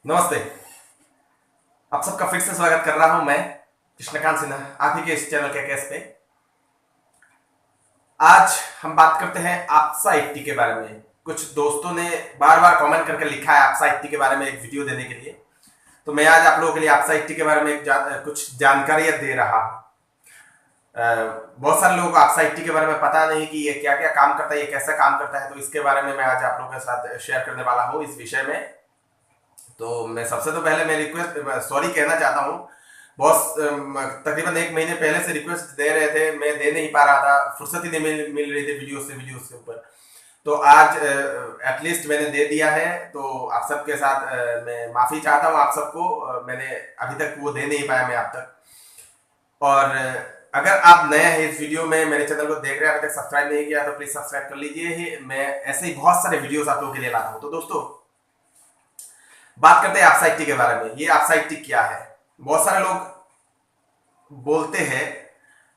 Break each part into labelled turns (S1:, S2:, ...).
S1: नमस्ते। आप सबका फिर से स्वागत कर रहा हूं मैं कृष्णकांत सिन्हा, आप ही के इस चैनल के केस पे। आज हम बात करते हैं आपसा 80 के बारे में। कुछ दोस्तों ने बार बार कमेंट करके लिखा है आपसा 80 के बारे में एक वीडियो देने के लिए, तो मैं आज आप लोगों के लिए आपसा 80 के बारे में कुछ जानकारियां दे रहा हूं। बहुत सारे लोगों को आपसा 80 के बारे में पता नहीं कि ये क्या क्या काम करता है, ये कैसा काम करता है, तो इसके बारे में मैं आज आप लोगों के साथ शेयर करने वाला हूँ इस विषय में। तो मैं सबसे तो पहले मैं रिक्वेस्ट सॉरी कहना चाहता हूँ। बॉस तकरीबन एक महीने पहले से रिक्वेस्ट दे रहे थे, मैं दे नहीं पा रहा था, फुर्सत ही नहीं मिल रही थी वीडियो के ऊपर। तो आज एटलीस्ट मैंने दे दिया है, तो आप सबके साथ मैं माफी चाहता हूँ आप सबको। मैंने अभी तक वो दे नहीं पाया मैं आप तक। और अगर आप नए हैं इस वीडियो में, मेरे चैनल को देख रहे हैं, अभी तक सब्सक्राइब नहीं किया तो प्लीज सब्सक्राइब कर लीजिए। मैं ऐसे ही बहुत सारे वीडियोस आप लोगों के लिए लाता हूँ। तो दोस्तों बात करते हैं आपसा 80 के बारे में। ये आपसा 80 क्या है? बहुत सारे लोग बोलते हैं,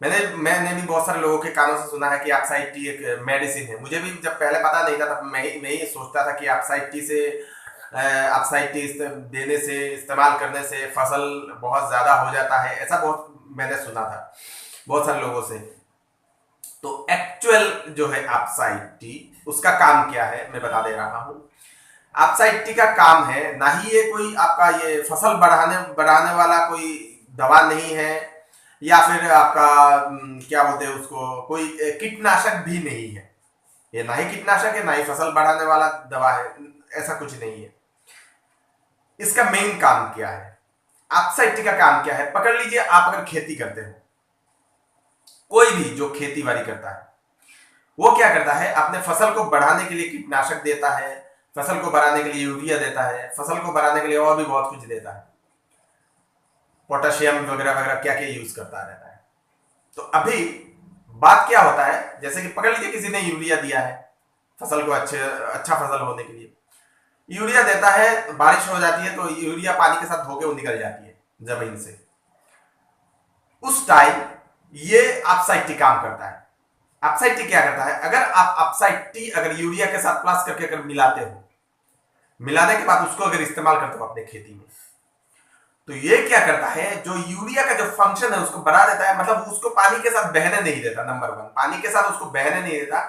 S1: मैंने भी बहुत सारे लोगों के कानों से सुना है कि आपसा 80 एक मेडिसिन है। मुझे भी जब पहले पता नहीं था तब मैं ही सोचता था कि आपसा 80 से आपसा 80 देने से, इस्तेमाल करने से फसल बहुत ज्यादा हो जाता है, ऐसा बहुत मैंने सुना था बहुत सारे लोगों से। तो एक्चुअल जो है आपसा 80 उसका काम क्या है मैं बता दे रहा हूं। आपसा 80 का काम है, ना ही ये कोई आपका ये फसल बढ़ाने वाला कोई दवा नहीं है, या फिर आपका क्या बोलते हैं उसको, कोई कीटनाशक भी नहीं है। ये ना ही कीटनाशक है, ना ही फसल बढ़ाने वाला दवा है, ऐसा कुछ नहीं है। इसका मेन काम क्या है? आपसा 80 का काम क्या है? पकड़ लीजिए, आप अगर खेती करते हो, कोई भी जो खेती बाड़ी करता है वो क्या करता है, अपने फसल को बढ़ाने के लिए कीटनाशक देता है, फसल को बढ़ाने के लिए यूरिया देता है, फसल को बढ़ाने के लिए और भी बहुत कुछ देता है, पोटेशियम वगैरह वगैरह क्या क्या यूज करता रहता है। तो अभी बात क्या होता है, जैसे कि पकड़ लीजिए किसी ने यूरिया दिया है फसल को अच्छा फसल होने के लिए, यूरिया देता है, बारिश हो जाती है तो यूरिया पानी के साथ धोके वो निकल जाती है जमीन से। उस टाइम ये अपसाइटी काम करता है। अपसाइटी क्या करता है, अगर आप अपसाइटी अगर यूरिया के साथ प्लस करके अगर मिलाते हो, मिलाने के बाद उसको अगर इस्तेमाल करते हो अपने खेती में, तो ये क्या करता है, जो यूरिया का जो फंक्शन है उसको बढ़ा देता है। मतलब उसको पानी के साथ बहने नहीं देता। नंबर वन, पानी के साथ उसको बहने नहीं देता,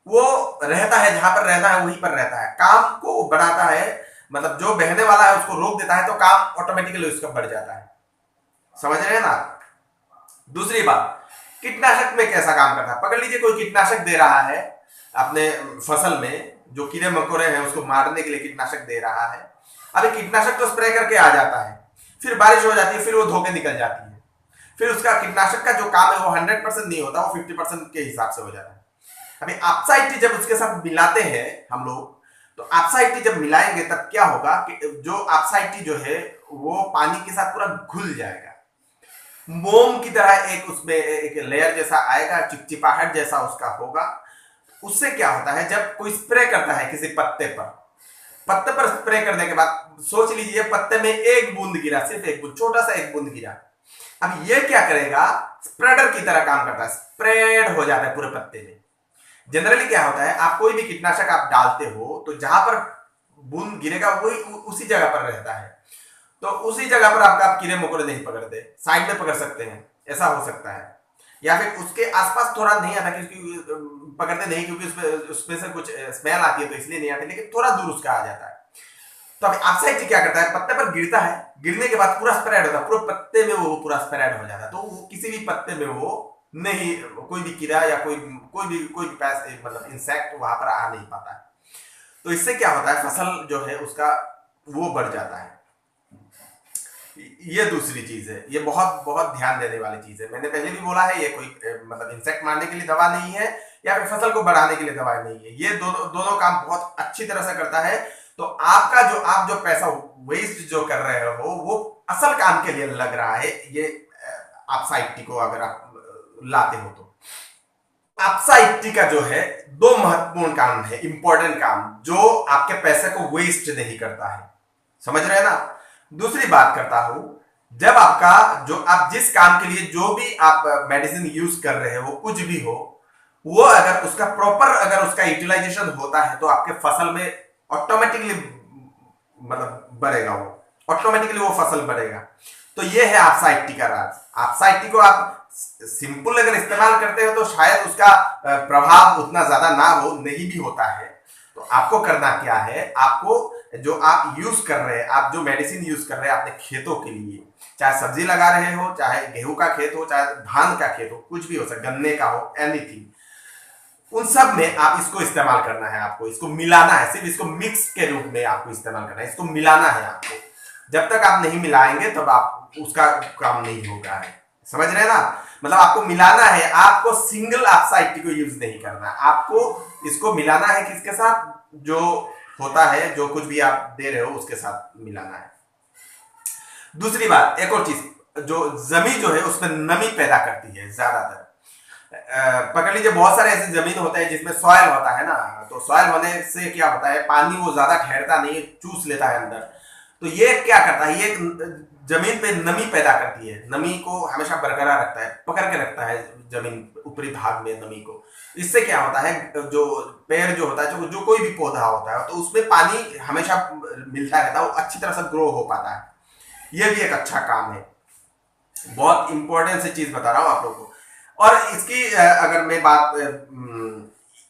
S1: वो रहता है जहां पर रहना है वहीं पर रहता है, काम को बढ़ाता है। मतलब जो बहने वाला है उसको रोक देता है, तो काम ऑटोमेटिकली उसका बढ़ जाता है। समझ रहे हैं ना? दूसरी बात, कीटनाशक में कैसा काम करता है? पकड़ लीजिए कोई कीटनाशक दे रहा है अपने फसल में, जो कीड़े मकोड़े हैं उसको मारने के लिए कीटनाशक दे रहा है। अभी कीटनाशक तो स्प्रे करके आ जाता है, फिर बारिश हो जाती है, फिर वो धोके निकल जाती है, फिर उसका कीटनाशक का जो काम है वो 100% नहीं होता, वो 50% के हिसाब से हो जाता है। अभी आपसाइटी जब उसके साथ मिलाते हैं हम लोग, तो आपसाइटी जब मिलाएंगे तब क्या होगा कि जो आपसाइटी जो है वो पानी के साथ पूरा घुल जाएगा, मोम की तरह एक उसमें एक लेयर जैसा आएगा, चिपचिपाहट जैसा उसका होगा। उससे क्या होता है, जब कोई स्प्रे करता है किसी पत्ते पर स्प्रे करने के बाद सोच लीजिए पत्ते में एक बूंद गिरा, सिर्फ एक बूंद, छोटा सा एक बूंद गिरा। अब ये क्या करेगा, स्प्रेडर की तरह काम करता है, स्प्रेड हो जाता है पूरे पत्ते में। जनरली क्या होता है, आप कोई भी कीटनाशक आप डालते हो तो जहां पर बूंद गिरेगा वही उसी जगह पर रहता है, तो उसी जगह पर आपका आप कीड़े मकोड़े नहीं पकड़ते, साइड में पकड़ सकते हैं, ऐसा हो सकता है। या फिर उसके आसपास थोड़ा नहीं आता, क्योंकि पकड़ते नहीं, क्योंकि उसमें से कुछ स्मेल आती है तो इसलिए नहीं आती, लेकिन थोड़ा दूर उसका आ जाता है। तो अभी आपसाइटी क्या करता है, पत्ते पर गिरता है, गिरने के बाद पूरा स्प्रेड होता है, पूरे पत्ते में वो पूरा स्प्रेड हो जाता है, तो वो किसी भी पत्ते में वो नहीं, कोई भी कीड़ा या कोई भी मतलब इंसेक्ट वहां पर आ नहीं पाता है। तो इससे क्या होता है, फसल जो है उसका वो बढ़ जाता है। ये दूसरी चीज है, ये बहुत बहुत ध्यान देने वाली चीज है। मैंने पहले भी बोला है, ये कोई मतलब इंसेक्ट मारने के लिए दवा नहीं है, या फिर फसल को बढ़ाने के लिए दवा नहीं है। ये दोनों काम बहुत अच्छी तरह से करता है। तो आपका आप जो पैसा वेस्ट जो कर रहे हो वो असल काम के लिए लग रहा है। ये आपसा 80 को अगर आप लाते हो तो आपसा 80 का जो है दो महत्वपूर्ण काम है, इंपॉर्टेंट काम, जो आपके पैसे को वेस्ट नहीं करता है। समझ रहे हैं ना? दूसरी बात करता हूं, जब आपका जो आप जिस काम के लिए जो भी आप मेडिसिन यूज कर रहे हो, कुछ भी हो, वो अगर उसका प्रॉपर अगर उसका यूटिलाइजेशन होता है तो आपके फसल में ऑटोमेटिकली मतलब बढ़ेगा, वो ऑटोमेटिकली वो फसल बढ़ेगा। तो ये है आपसा 80 का राज। आपसा 80 को आप सिंपल अगर इस्तेमाल करते हो तो शायद उसका प्रभाव उतना ज्यादा ना हो, नहीं भी होता है। तो आपको करना क्या है, आपको जो आप यूज कर रहे हैं, आप जो मेडिसिन यूज कर रहे हैं अपने खेतों के लिए, चाहे सब्जी लगा रहे हो, चाहे गेहूं का खेत हो, चाहे धान का खेत हो, कुछ भी हो सकता, गन्ने का हो, एनीथिंग, उन सब में आप इसको इस्तेमाल करना है। आपको इसको मिलाना है, सिर्फ इसको मिक्स के रूप में आपको इस्तेमाल करना है, इसको मिलाना है आपको। जब तक आप नहीं मिलाएंगे तब आप उसका काम नहीं होगा है, समझ रहे हैं ना। मतलब आपको मिलाना है, आपको सिंगल आपसा 80 को यूज नहीं करना, आपको इसको मिलाना है किसके साथ, जो होता है, जो कुछ भी आप दे रहे हो उसके साथ मिलाना है। दूसरी बात, एक और चीज, जो जमीन जो है उसमें नमी पैदा करती है ज्यादातर। पकड़ लीजिए बहुत सारे ऐसे जमीन होते हैं जिसमें सॉयल होता है ना, तो सॉयल होने से क्या होता है, पानी वो ज्यादा ठहरता नहीं है, चूस लेता है अंदर। तो ये क्या करता है, ये जमीन पे नमी पैदा करती है, नमी को हमेशा बरकरार रखता है, पकड़ के रखता है जमीन ऊपरी भाग में नमी को। इससे क्या होता है, जो पेड़ जो होता है, जो कोई भी पौधा होता है, तो उसमें पानी हमेशा मिलता रहता है, वो अच्छी तरह से ग्रो हो पाता है। ये भी एक अच्छा काम है, बहुत इंपॉर्टेंट सी चीज बता रहा हूं आप लोगों को। और इसकी अगर मैं बात,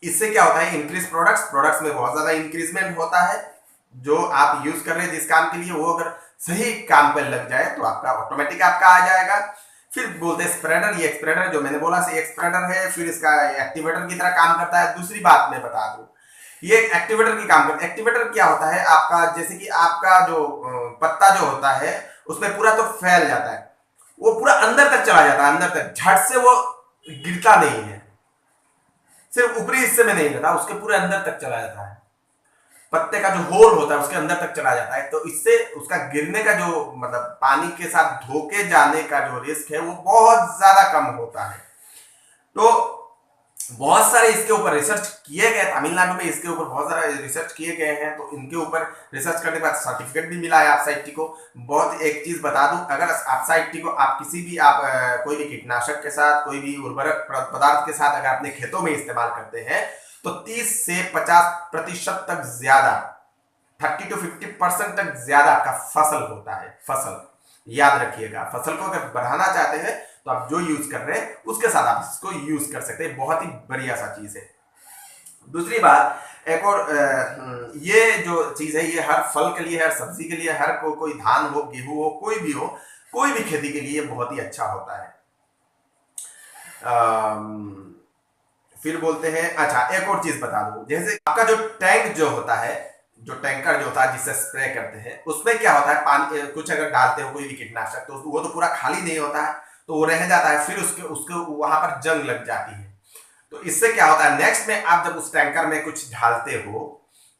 S1: इससे क्या होता है, इंक्रीज प्रोडक्ट्स में बहुत ज्यादा इंक्रीजमेंट होता है। जो आप यूज कर रहे हैं जिस काम के लिए, वो अगर सही काम पर लग जाए तो आपका ऑटोमेटिक आपका आ जाएगा। फिर बोलते हैं स्प्रेडर, ये स्प्रेडर जो मैंने बोला एक स्प्रेडर है, फिर इसका एक्टिवेटर की तरह काम करता है। दूसरी बात मैं बता दूं, ये एक्टिवेटर की काम करता है। एक्टिवेटर क्या होता है, आपका जैसे कि आपका जो पत्ता जो होता है उसमें पूरा तो फैल जाता है, वो पूरा अंदर तक चला जाता है, अंदर तक, झट से वो गिरता नहीं है, सिर्फ ऊपरी हिस्से में नहीं रहता, उसके पूरे अंदर तक चला जाता है। पत्ते का जो होल होता है उसके अंदर तक चला जाता है, तो इससे उसका गिरने का जो मतलब पानी के साथ धोके जाने का जो रिस्क है वो बहुत ज्यादा कम होता है। तो बहुत सारे इसके ऊपर रिसर्च किए गए, तमिलनाडु में इसके ऊपर बहुत सारे रिसर्च किए गए हैं। तो इनके ऊपर रिसर्च करने के बाद सर्टिफिकेट भी मिला है आपसा 80 को। बहुत एक चीज बता दूं, अगर आपसा 80 को आप किसी भी कोई भी कीटनाशक के साथ, कोई भी उर्वरक पदार्थ के साथ अगर अपने खेतों में इस्तेमाल करते हैं तो 30 से 50% तक ज्यादा, 30 to 50% तक ज्यादा आपका फसल होता है। फसल याद रखिएगा, फसल को अगर बढ़ाना चाहते हैं तो आप जो यूज कर रहे हैं उसके साथ आप इसको यूज कर सकते हैं, बहुत ही बढ़िया सा चीज है। दूसरी बात, एक और ये जो चीज है, ये हर फल के लिए, हर सब्जी के लिए, हर कोई धान हो, गेहूं हो, कोई भी हो, कोई भी खेती के लिए बहुत ही अच्छा होता है। फिर बोलते हैं, अच्छा एक और चीज बता दूं, जैसे आपका जो टैंक जो होता है, जो टैंकर जो होता है जिससे स्प्रे करते हैं, उसमें क्या होता है, पानी कुछ अगर डालते हो कोई भी कीटनाशक, तो वो तो पूरा खाली नहीं होता है, तो वो रह जाता है, फिर उसके वहां पर जंग लग जाती है। तो इससे क्या होता है, नेक्स्ट में आप जब उस टैंकर में कुछ डालते हो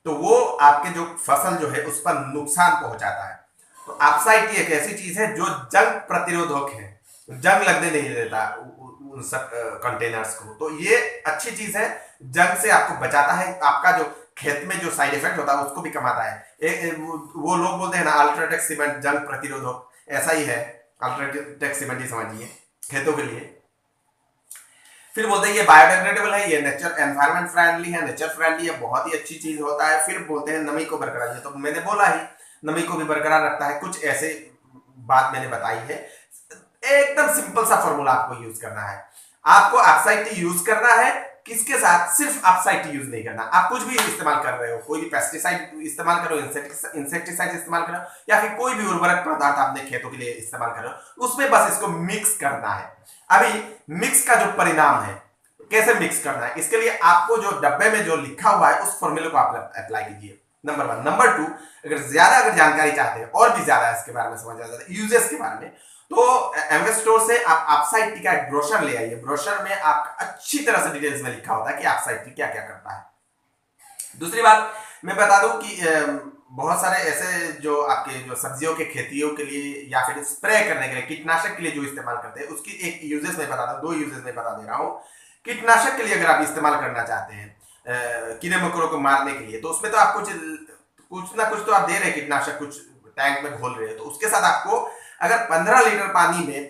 S1: तो वो आपके जो फसल जो है उस पर नुकसान पहुंचाता है। तो आपसा 80 एक ऐसी चीज है जो जंग प्रतिरोधक है, जंग लगने नहीं देता उन सब कंटेनर्स को। तो ये अच्छी चीज है, जंग से आपको बचाता है, आपका जो खेत में जो साइड इफेक्ट होता है उसको भी कमाता है। वो लोग बोलते हैं ना अल्ट्राटेक सीमेंट जंग प्रतिरोधक, ऐसा ही है अल्ट्राटेक सीमेंट ही समझिए खेतों के लिए। फिर बोलते हैं ये बायोडिग्रेडेबल है, ये नेचर एनवायरमेंट फ्रेंडली है, नेचर फ्रेंडली है, बहुत ही अच्छी चीज होता है। फिर बोलते हैं नमी को बरकरार, तो मैंने बोला ही नमी को भी बरकरार रखता है। कुछ ऐसे बात मैंने बताई है, एकदम सिंपल सा फॉर्मूला आपको यूज करना है। आपको आपसाइटी यूज करना है, किसके साथ, सिर्फ आपसाइटी यूज नहीं करना। आप कुछ भी इस्तेमाल कर रहे हो, कोई भी पेस्टिसाइड इस्तेमाल करो, इंसेक्टिसाइड इस्तेमाल करो, या फिर कोई भी उर्वरक पदार्थ आपने खेतों के लिए इस्तेमाल करो, उसमें बस इसको मिक्स करना है। अभी मिक्स का जो परिणाम है, कैसे मिक्स करना है, इसके लिए आपको जो डब्बे में जो लिखा हुआ है उस फॉर्मूले को आप अप्लाई कीजिए, नंबर 1। नंबर 2, अगर जानकारी चाहते हैं और भी ज्यादा इसके बारे में समझना चाहते हैं, यूजेस के बारे में, तो एमवे स्टोर से आप आपसा 80 का एक ब्रोशर ले आइए। ब्रोशर में आप अच्छी तरह से डिटेल्स में लिखा होता है कि आपसा 80 क्या क्या करता है। दूसरी बात मैं बता दूं कि बहुत सारे ऐसे जो आपके जो सब्जियों के खेतियों के लिए या फिर स्प्रे करने के लिए, कीटनाशक के लिए जो इस्तेमाल करते हैं, उसकी एक यूजेस में बता दूं, 2 यूजेस में बता दे रहा हूं। कीटनाशक के लिए अगर आप इस्तेमाल करना चाहते हैं कीड़े मकोड़ों को मारने के लिए, तो उसमें तो आप कुछ ना कुछ तो आप दे रहे हैं कीटनाशक, कुछ टैंक में घोल रहे हैं। तो उसके साथ आपको अगर 15 लीटर पानी में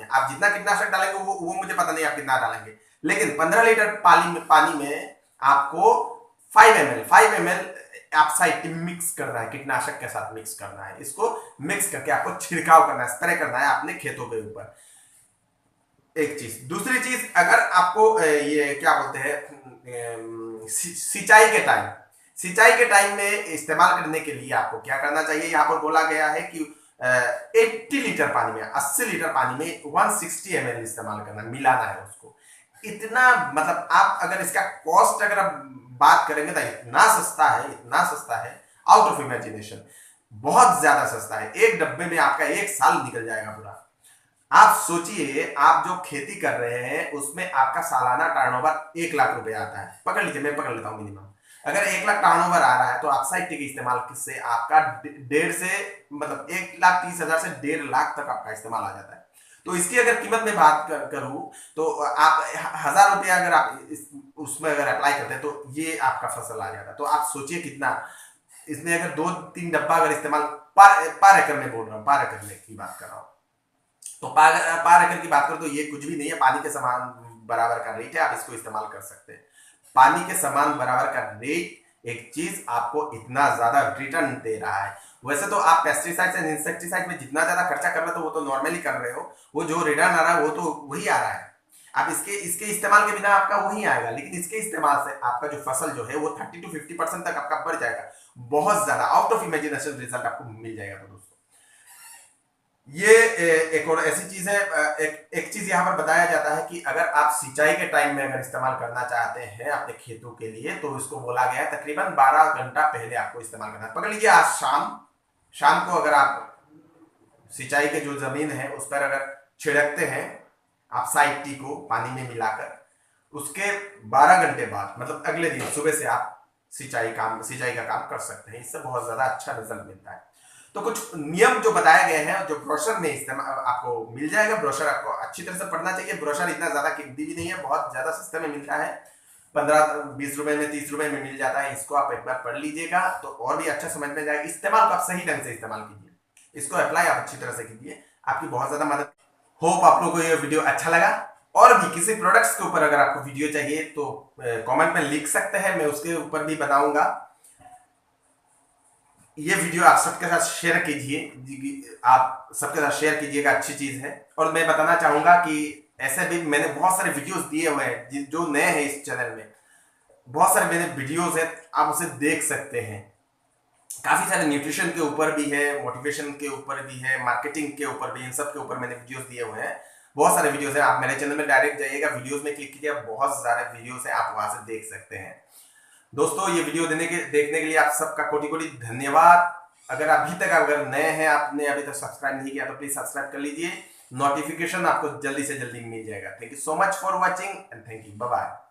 S1: आप जितना कीटनाशक डालेंगे वो मुझे पता नहीं आप कितना डालेंगे, लेकिन 15 लीटर पानी में आपको 5 ml एप्साइट मिक्स करना है, कीटनाशक के साथ मिक्स करना है, इसको मिक्स करके आपको छिड़काव करना है, स्प्रे करना है अपने खेतों के ऊपर। एक चीज, दूसरी चीज, अगर आपको ये क्या बोलते हैं सिंचाई के टाइम, सिंचाई के टाइम में इस्तेमाल करने के लिए आपको क्या करना चाहिए, यहाँ पर बोला गया है कि 80 लीटर पानी में, 80 लीटर पानी में 160 ml इस्तेमाल करना, मिलाना है उसको। इतना मतलब आप अगर इसका कॉस्ट अगर आप बात करेंगे तो इतना सस्ता है, इतना सस्ता है, आउट ऑफ इमेजिनेशन, बहुत ज्यादा सस्ता है। एक डब्बे में आपका 1 साल निकल जाएगा पूरा। आप सोचिए, आप जो खेती कर रहे हैं उसमें आपका सालाना टर्नओवर 1 लाख रुपए आता है, पकड़ लीजिए, मैं पकड़ लेता हूं मिनिमम। अगर 1 लाख टर्नओवर आ रहा है तो ऑक्साइड टी के इस्तेमाल से आपका 1.5 से मतलब 1,30,000 से 1.5 लाख तक आपका इस्तेमाल आ जाता है। तो इसकी अगर कीमत में बात करूं तो आप 1,000 रुपया अगर आप उसमें अगर अप्लाई करते हैं तो ये आपका फसल आ जाता है। तो आप सोचिए कितना, इसमें अगर 2-3 डब्बा अगर इस्तेमाल पर एकड़ में बोल रहा हूँ, पर एकड़ में की बात कर रहा हूँ, तो पर एकड़ की बात करो तो ये कुछ भी नहीं है, पानी के समान बराबर का रेट है, आप इसको इस्तेमाल कर सकते हैं। पानी के समान बराबर का रेट एक चीज आपको इतना ज्यादा रिटर्न दे रहा है। वैसे तो आप पेस्टिसाइड एंड इंसेक्टिसाइड में जितना ज्यादा खर्चा कर रहे हो तो वो तो नॉर्मली कर रहे हो, वो जो रिटर्न आ रहा है वो तो वही आ रहा है। आप इसके इस्तेमाल के बिना आपका वही आएगा, लेकिन इसके इस्तेमाल से आपका जो फसल जो है वो 30 to 50% तक आपका बढ़ जाएगा, बहुत ज्यादा आउट ऑफ इमेजिनेशन रिजल्ट आपको मिल जाएगा। तो दोस्तों ये एक और ऐसी चीज है, एक चीज यहाँ पर बताया जाता है कि अगर आप सिंचाई के टाइम में अगर इस्तेमाल करना चाहते हैं अपने खेतों के लिए तो इसको बोला गया है तकरीबन 12 घंटा पहले आपको इस्तेमाल करना है। पकड़ लीजिए आज शाम को अगर आप सिंचाई के जो जमीन है उस पर अगर छिड़कते हैं आप साइड टी को पानी में मिलाकर, उसके 12 घंटे बाद मतलब अगले दिन सुबह से आप सिंचाई का काम कर सकते हैं। इससे बहुत ज्यादा अच्छा रिजल्ट मिलता है। तो कुछ नियम जो बताए गए हैं जो ब्रोशर में इस्तेमाल आपको मिल जाएगा, ब्रोशर आपको अच्छी तरह से पढ़ना चाहिए। ब्रोशर इतना ज्यादा कीमती भी नहीं है, बहुत ज्यादा सस्ते में मिलता है, 15-20 रुपए में, 30 रुपए में मिल जाता है। इसको आप एक बार पढ़ लीजिएगा तो और भी अच्छा समझ में जाएगा। इस्तेमाल को आप सही ढंग से इस्तेमाल कीजिए, इसको अप्लाई आप अच्छी तरह से कीजिए, आपकी बहुत ज्यादा मदद। होप आप लोगों को ये वीडियो अच्छा लगा। और भी किसी प्रोडक्ट्स के ऊपर अगर आपको वीडियो चाहिए तो कमेंट में लिख सकते हैं, मैं उसके ऊपर भी बनाऊंगा। ये वीडियो आप सबके साथ शेयर कीजिए, आप सबके साथ शेयर कीजिएगा, अच्छी चीज है। और मैं बताना चाहूंगा कि ऐसे भी मैंने बहुत सारे वीडियोस दिए हुए हैं, जो नए हैं इस चैनल में बहुत सारे मैंने वीडियोस है, आप उसे देख सकते हैं। काफी सारे न्यूट्रिशन के ऊपर भी है, मोटिवेशन के ऊपर भी है, मार्केटिंग के ऊपर भी, इन सब के ऊपर मैंने वीडियोस दिए हुए हैं। बहुत सारे वीडियोस है, आप मेरे चैनल में डायरेक्ट जाइएगा, वीडियोस में क्लिक कीजिएगा, बहुत सारे वीडियोस है, आप वहां से देख सकते हैं। दोस्तों ये वीडियो देखने के लिए आप सबका कोटि कोटि धन्यवाद। अगर अभी तक अगर नए हैं, आपने अभी तक सब्सक्राइब नहीं किया तो प्लीज सब्सक्राइब कर लीजिए, नोटिफिकेशन आपको जल्दी से जल्दी मिल जाएगा। Thank you so much for watching and thank you, bye bye.